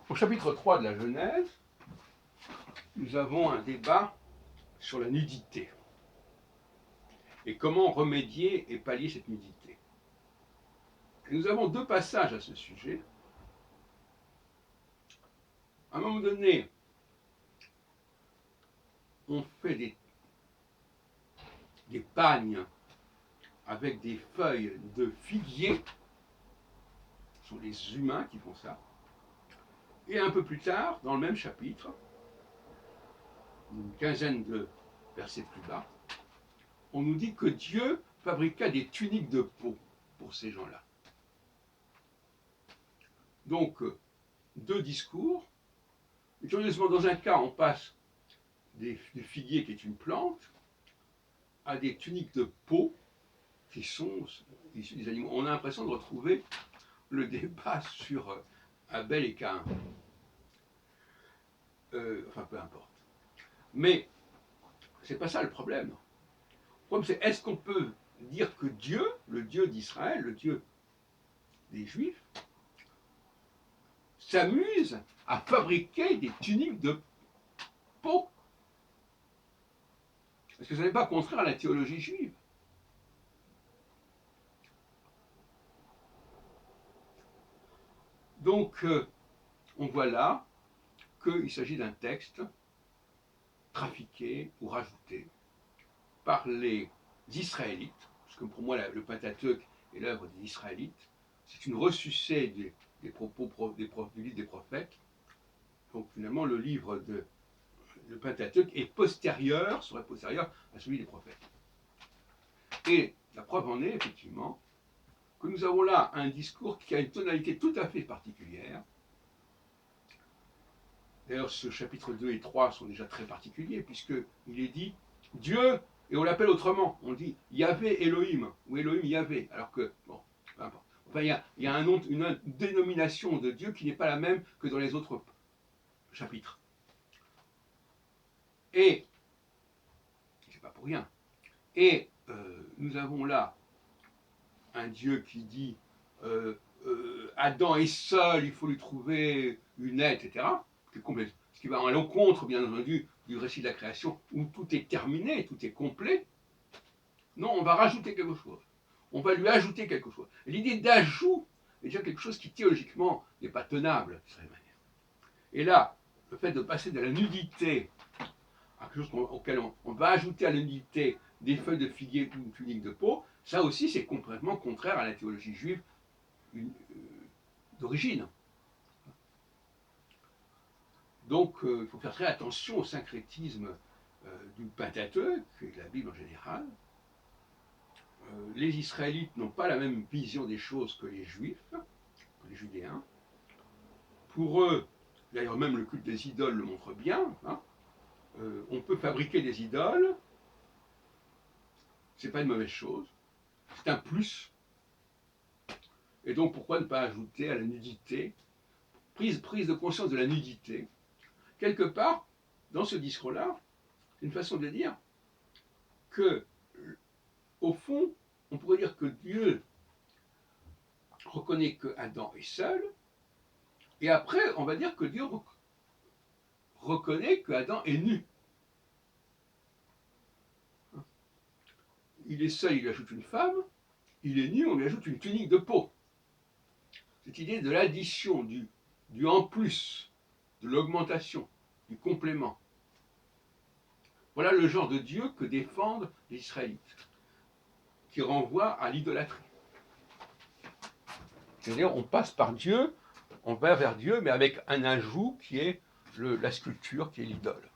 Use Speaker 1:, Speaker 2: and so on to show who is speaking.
Speaker 1: Au chapitre 3 de la Genèse, nous avons un débat sur la nudité et comment remédier et pallier cette nudité. Et nous avons deux passages à ce sujet. À un moment donné, on fait des pagnes avec des feuilles de figuier. Ce sont les humains qui font ça. Et un peu plus tard, dans le même chapitre, une quinzaine de versets plus bas, on nous dit que Dieu fabriqua des tuniques de peau pour ces gens-là. Donc, deux discours. Et curieusement, dans un cas, on passe du figuier, qui est une plante, à des tuniques de peau qui sont issues des animaux. On a l'impression de retrouver le débat sur Abel et Caïn. Enfin, peu importe. Mais c'est pas ça le problème. Le problème, c'est est-ce qu'on peut dire que Dieu, le Dieu d'Israël, le Dieu des Juifs, s'amuse à fabriquer des tuniques de peau? Est-ce que ça n'est pas contraire à la théologie juive? Donc, on voit là qu'il s'agit d'un texte trafiqué ou rajouté par les Israélites, parce que pour moi le Pentateuque est l'œuvre des Israélites, c'est une ressucée des propos du livre des prophètes. Donc finalement le livre le Pentateuque est postérieur, serait postérieur à celui des prophètes. Et la preuve en est effectivement que nous avons là un discours qui a une tonalité tout à fait particulière. D'ailleurs, ce chapitre 2 et 3 sont déjà très particuliers, puisqu'il est dit Dieu, et on l'appelle autrement, on dit Yahvé Elohim, ou Elohim Yahvé, alors que, bon, peu importe. Enfin, il y a un nom, une dénomination de Dieu qui n'est pas la même que dans les autres chapitres. Et, c'est pas pour rien, et nous avons là un Dieu qui dit Adam est seul, il faut lui trouver une aide, etc. Ce qui va à l'encontre, bien entendu, du récit de la création où tout est terminé, tout est complet. Non, on va rajouter quelque chose. On va lui ajouter quelque chose. Et l'idée d'ajout est déjà quelque chose qui théologiquement n'est pas tenable de cette manière. Et là, le fait de passer de la nudité à quelque chose auquel on va ajouter à la nudité des feuilles de figuier ou une tunique de peau, ça aussi c'est complètement contraire à la théologie juive d'origine. Donc il faut faire très attention au syncrétisme du Pentateuque et de la Bible en général. Les Israélites n'ont pas la même vision des choses que les Juifs, que les Judéens. Pour eux, d'ailleurs même le culte des idoles le montre bien, hein, on peut fabriquer des idoles, c'est pas une mauvaise chose, c'est un plus. Et donc pourquoi ne pas ajouter à la nudité, prise de conscience de la nudité, quelque part, dans ce discours-là, c'est une façon de dire que, au fond, on pourrait dire que Dieu reconnaît que Adam est seul, et après, on va dire que Dieu reconnaît que Adam est nu. Il est seul, il lui ajoute une femme, il est nu, on lui ajoute une tunique de peau. Cette idée de l'addition, du en plus, de l'augmentation, du complément. Voilà le genre de Dieu que défendent les Israélites, qui renvoie à l'idolâtrie. C'est-à-dire, on passe par Dieu, on va vers Dieu, mais avec un ajout qui est la sculpture, qui est l'idole.